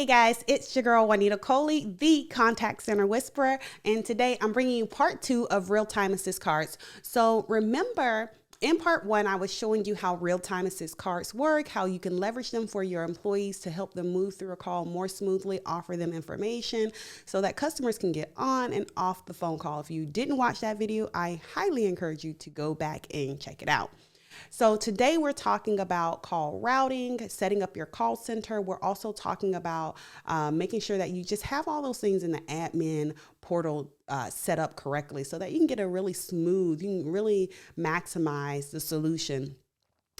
Hey guys, it's your girl Juanita Coley, the Contact Center Whisperer, and today I'm bringing you part 2 of real-time assist cards. So remember, in part 1, I was showing you how real-time assist cards work, how you can leverage them for your employees to help them move through a call more smoothly, offer them information so that customers can get on and off the phone call. If you didn't watch that video, I highly encourage you to go back and check it out. So today we're talking about call routing, setting up your call center. We're also talking about making sure that you just have all those things in the admin portal set up correctly so that you can get a really smooth, you can really maximize the solution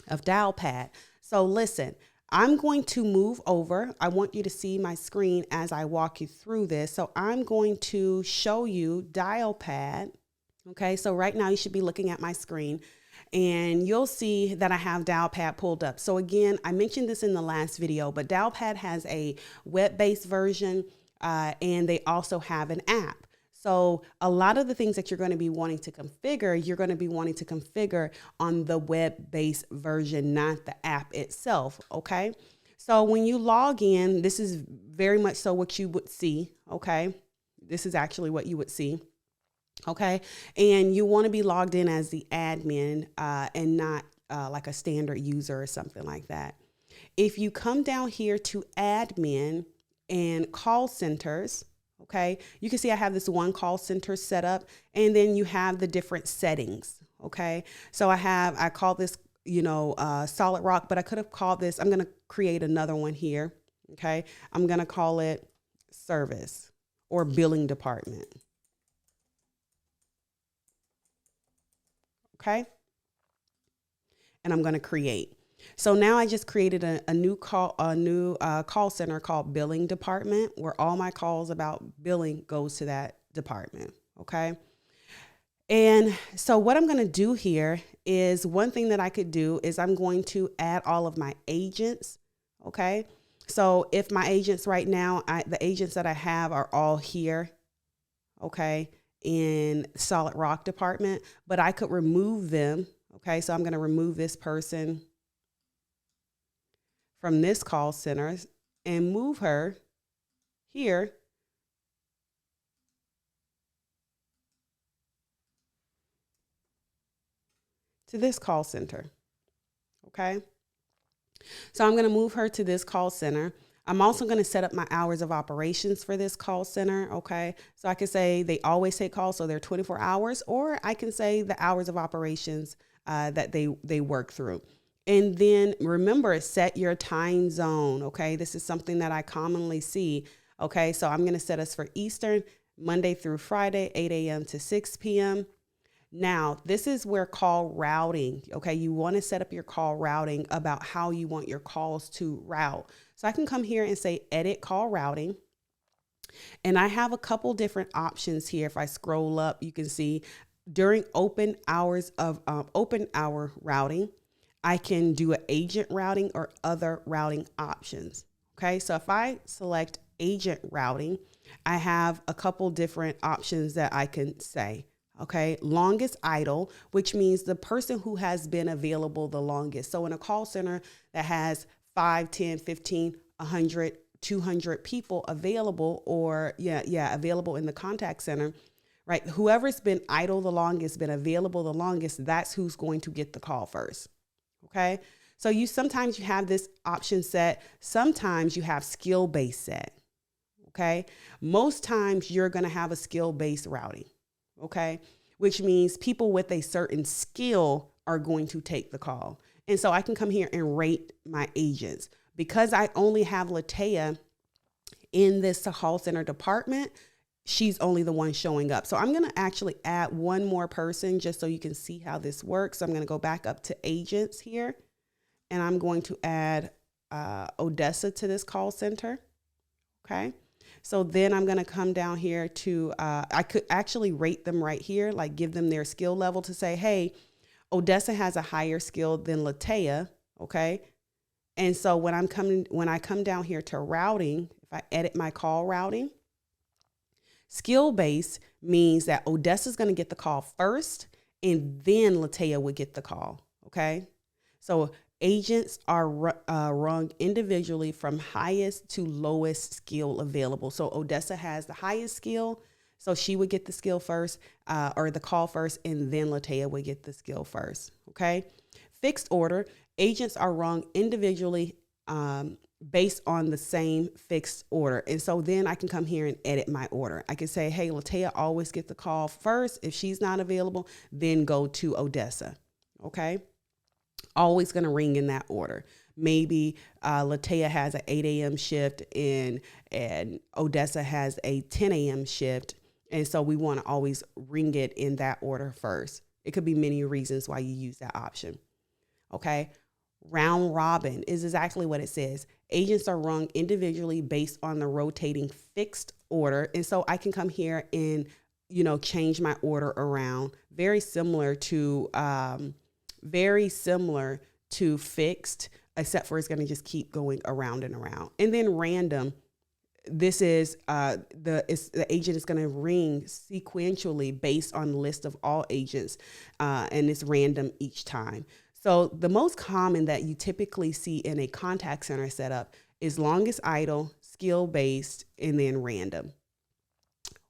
of Dialpad. So listen, I'm going to move over. I want you to see my screen as I walk you through this. So I'm going to show you Dialpad. Okay, so right now you should be looking at my screen. And you'll see that I have Dialpad pulled up. So again, I mentioned this in the last video, but Dialpad has a web-based version and they also have an app. So a lot of the things that you're going to be wanting to configure, you're going to be wanting to configure on the web-based version, not the app itself. Okay. So when you log in, this is very much so what you would see. Okay. This is actually what you would see. Okay. And you want to be logged in as the admin and not like a standard user or something like that. If you come down here to admin and call centers, okay, you can see I have this one call center set up and then you have the different settings. Okay. So I call this, Solid Rock, but I could have called this, I'm going to create another one here. Okay. I'm going to call it service or billing department. Okay. And I'm going to create. So now I just created a new call center called billing department, where all my calls about billing goes to that department. Okay. And so what I'm going to do here is one thing that I could do is I'm going to add all of my agents. Okay. So if my agents right now, the agents that I have are all here. Okay. In Solid Rock department, but I could remove them. Okay, so I'm going to remove this person from this call center and move her here to this call center. Okay, so I'm going to move her to this call center. I'm also going to set up my hours of operations for this call center. Okay. So I can say they always take calls, so they're 24 hours, or I can say the hours of operations that they work through. And then remember, set your time zone. Okay. This is something that I commonly see. Okay. So I'm going to set us for Eastern, Monday through Friday, 8 a.m. to 6 p.m. Now, this is where call routing, okay, you want to set up your call routing about how you want your calls to route. So I can come here and say edit call routing. And I have a couple different options here. If I scroll up, you can see during open hours of open hour routing, I can do an agent routing or other routing options. Okay, so if I select agent routing, I have a couple different options that I can say. Okay, longest idle, which means the person who has been available the longest. So in a call center that has 5, 10, 15, 100, 200 people available, or available in the contact center, right? Whoever's been idle the longest, been available the longest, that's who's going to get the call first. Okay, so sometimes you have this option set. Sometimes you have skill-based set. Okay, most times you're going to have a skill-based routing. Okay, which means people with a certain skill are going to take the call. And so I can come here and rate my agents. Because I only have Latea in this call center department, she's only the one showing up. So I'm going to actually add one more person just so you can see how this works. So I'm going to go back up to agents here, and I'm going to add Odessa to this call center. Okay. So then I'm going to come down here to, I could actually rate them right here, like give them their skill level to say, hey, Odessa has a higher skill than Latea. Okay. And so when I come down here to routing, if I edit my call routing, skill base means that Odessa is going to get the call first and then Latea would get the call. Okay. So Agents are rung individually from highest to lowest skill available. So Odessa has the highest skill, so she would get the skill first, or the call first, and then Latea would get the skill first. Okay. Fixed order. Agents are rung individually based on the same fixed order. And so then I can come here and edit my order. I can say, hey, Latea always get the call first. If she's not available, then go to Odessa. Okay. Always going to ring in that order. Maybe Latea has an 8 a.m. shift and Odessa has a 10 a.m. shift. And so we want to always ring it in that order first. It could be many reasons why you use that option. Okay. Round robin is exactly what it says. Agents are rung individually based on the rotating fixed order. And so I can come here and, change my order around. Very similar to fixed, except for it's going to just keep going around and around. And then random. This is the agent is going to ring sequentially based on the list of all agents, and it's random each time. So the most common that you typically see in a contact center setup is longest idle, skill-based, and then random.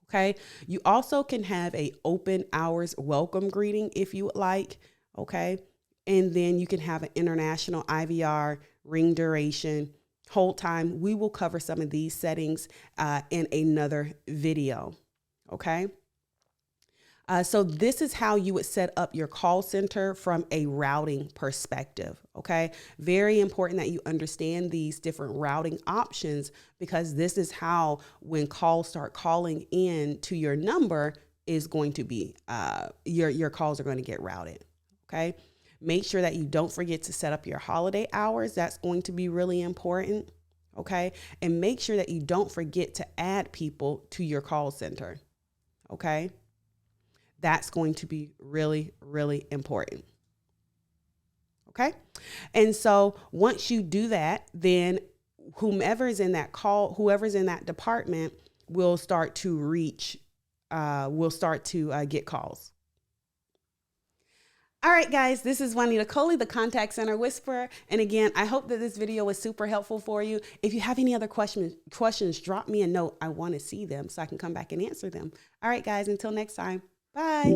Okay. You also can have a open hours welcome greeting if you would like. Okay. And then you can have an international IVR, ring duration, hold time. We will cover some of these settings in another video. Okay. So this is how you would set up your call center from a routing perspective. Okay. Very important that you understand these different routing options, because this is how, when calls start calling in to your number, is going to be, your calls are going to get routed. Okay. Make sure that you don't forget to set up your holiday hours. That's going to be really important. Okay. And make sure that you don't forget to add people to your call center. Okay. That's going to be really, really important. Okay. And so once you do that, then whoever's in that department will start to get calls. All right, guys, this is Juanita Coley, the Contact Center Whisperer. And again, I hope that this video was super helpful for you. If you have any other questions, drop me a note. I want to see them so I can come back and answer them. All right, guys, until next time. Bye.